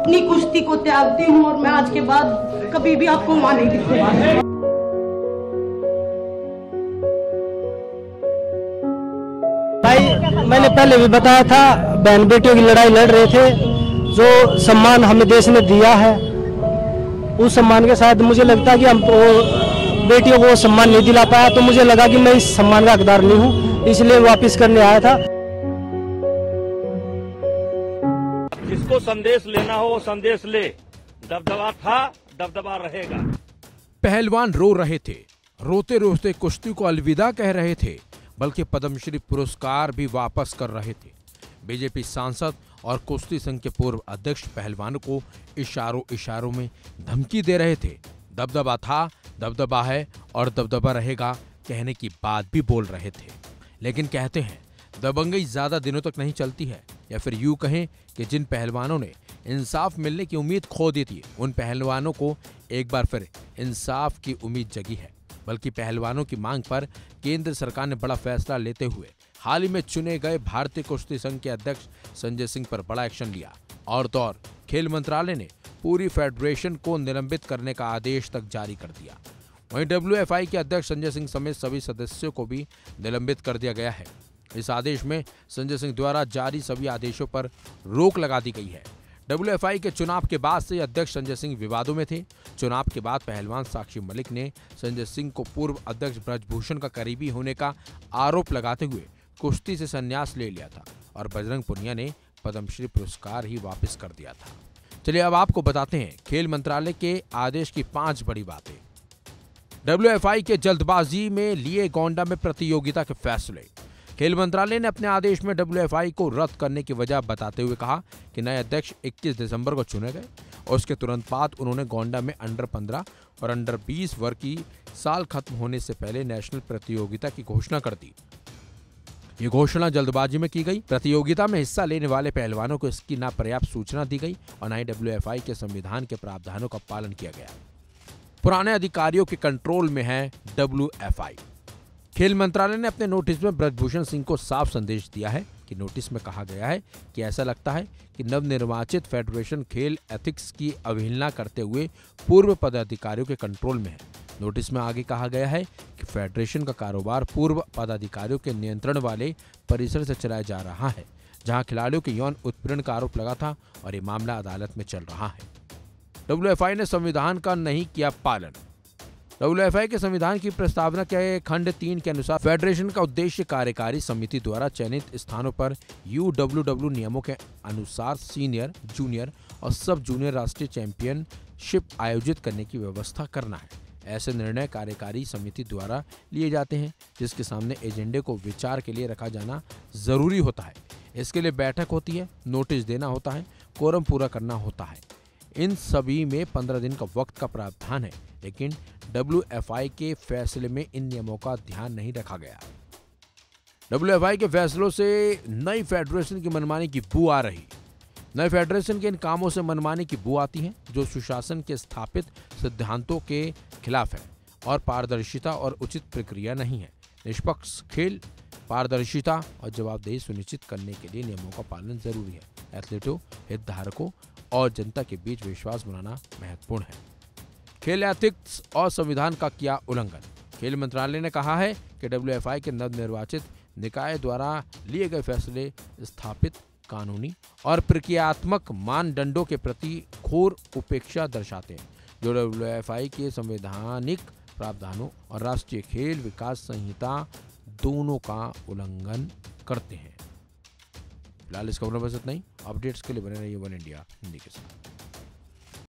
अपनी कुश्ती को त्यागती हूँ और मैं आज के बाद कभी भी आपको मां नहीं दिखूंगा। भाई मैंने पहले भी बताया था, बहन बेटियों की लड़ाई लड़ रहे थे। जो सम्मान हमें देश ने दिया है उस सम्मान के साथ मुझे लगता है कि हम बेटियों को सम्मान नहीं दिला पाया, तो मुझे लगा कि मैं इस सम्मान का हकदार नहीं हूँ, इसलिए वापस करने आया था। जिसको संदेश लेना हो वो संदेश ले। दबदबा था, दबदबा रहेगा। पहलवान रो रहे थे, रोते रोते कुश्ती को अलविदा कह रहे थे, बल्कि पद्मश्री पुरस्कार भी वापस कर रहे थे। बीजेपी सांसद और कुश्ती संघ के पूर्व अध्यक्ष पहलवानों को इशारों इशारों में धमकी दे रहे थे। दबदबा था, दबदबा है और दबदबा रहेगा कहने की बात भी बोल रहे थे। लेकिन कहते हैं दबंगई ज्यादा दिनों तक नहीं चलती है, या फिर यूं कहें कि जिन पहलवानों ने इंसाफ मिलने की उम्मीद खो दी थी, उन पहलवानों को एक बार फिर इंसाफ की उम्मीद जगी है। बल्कि पहलवानों की मांग पर केंद्र सरकार ने बड़ा फैसला लेते हुए हाल ही में चुने गए भारतीय कुश्ती संघ के अध्यक्ष संजय सिंह पर बड़ा एक्शन लिया। और तो और खेल मंत्रालय ने पूरी फेडरेशन को निलंबित करने का आदेश तक जारी कर दिया। वहीं WFI के अध्यक्ष संजय सिंह समेत सभी सदस्यों को भी निलंबित कर दिया गया है। इस आदेश में संजय सिंह द्वारा जारी सभी आदेशों पर रोक लगा दी गई है। WFI के चुनाव के बाद से अध्यक्ष संजय सिंह विवादों में थे। चुनाव के बाद पहलवान साक्षी मलिक ने संजय सिंह को पूर्व अध्यक्ष ब्रजभूषण का करीबी होने का आरोप लगाते हुए कुश्ती से संन्यास ले लिया था और बजरंग पुनिया ने पद्मश्री पुरस्कार ही वापस कर दिया था। चलिए अब आपको बताते हैं खेल मंत्रालय के आदेश की 5 बड़ी बातें। WFI के जल्दबाजी में लिए गोंडा में प्रतियोगिता के फैसले। खेल मंत्रालय ने अपने आदेश में WFI को रद्द करने की वजह बताते हुए कहा कि नए अध्यक्ष 21 दिसंबर को चुने गए और उसके तुरंत बाद उन्होंने गोंडा में अंडर 15 और अंडर 20 वर्ग की साल खत्म होने से पहले नेशनल प्रतियोगिता की घोषणा कर दी। ये घोषणा जल्दबाजी में की गई। प्रतियोगिता में हिस्सा लेने वाले पहलवानों को इसकी ना पर्याप्त सूचना दी गई और न ही WFI के संविधान के प्रावधानों का पालन किया गया। पुराने अधिकारियों के कंट्रोल में है WFI। खेल मंत्रालय ने अपने नोटिस में ब्रजभूषण सिंह को साफ संदेश दिया है कि नोटिस में कहा गया है कि ऐसा लगता है कि नवनिर्वाचित फेडरेशन खेल एथिक्स की अवहेलना करते हुए पूर्व पदाधिकारियों के कंट्रोल में है। नोटिस में आगे कहा गया है कि फेडरेशन का कारोबार पूर्व पदाधिकारियों के नियंत्रण वाले परिसर से चलाया जा रहा है, जहां खिलाड़ियों के यौन उत्पीड़न का आरोप लगा था और ये मामला अदालत में चल रहा है। WFI ने संविधान का नहीं किया पालन। WFI के संविधान की प्रस्तावना के खंड 3 के अनुसार फेडरेशन का उद्देश्य कार्यकारी समिति द्वारा चयनित स्थानों पर UWW नियमों के अनुसार सीनियर, जूनियर और सब जूनियर राष्ट्रीय चैंपियनशिप आयोजित करने की व्यवस्था करना है। ऐसे निर्णय कार्यकारी समिति द्वारा लिए जाते हैं, जिसके सामने एजेंडे को विचार के लिए रखा जाना जरूरी होता है। इसके लिए बैठक होती है, नोटिस देना होता है, कोरम पूरा करना होता है। इन सभी में 15 दिन का वक्त का प्रावधान है, लेकिन WFI के फैसले में इन नियमों का ध्यान नहीं रखा गया। WFI के फैसलों से नई फेडरेशन की मनमानी की बू आ रही। नए फेडरेशन के इन कामों से मनमानी की बू आती है, जो सुशासन के स्थापित सिद्धांतों के खिलाफ है और पारदर्शिता और उचित प्रक्रिया नहीं है। निष्पक्ष खेल, पारदर्शिता और जवाबदेही सुनिश्चित करने के लिए नियमों का पालन जरूरी है। एथलीटों, हितधारकों और जनता के बीच विश्वास बनाना महत्वपूर्ण है। खेल एथिक्स और संविधान का किया उल्लंघन। खेल मंत्रालय ने कहा है कि WFI के नवनिर्वाचित निकाय द्वारा लिए गए फैसले स्थापित कानूनी और प्रक्रियात्मक मानदंडों के प्रति घोर उपेक्षा दर्शाते हैं, जो WFI के संवैधानिक प्रावधानों और राष्ट्रीय खेल विकास संहिता दोनों का उल्लंघन करते हैं। फिलहाल इस खबर में बस इतना ही। अपडेट्स के लिए बने रहिए वन इंडिया हिंदी के साथ।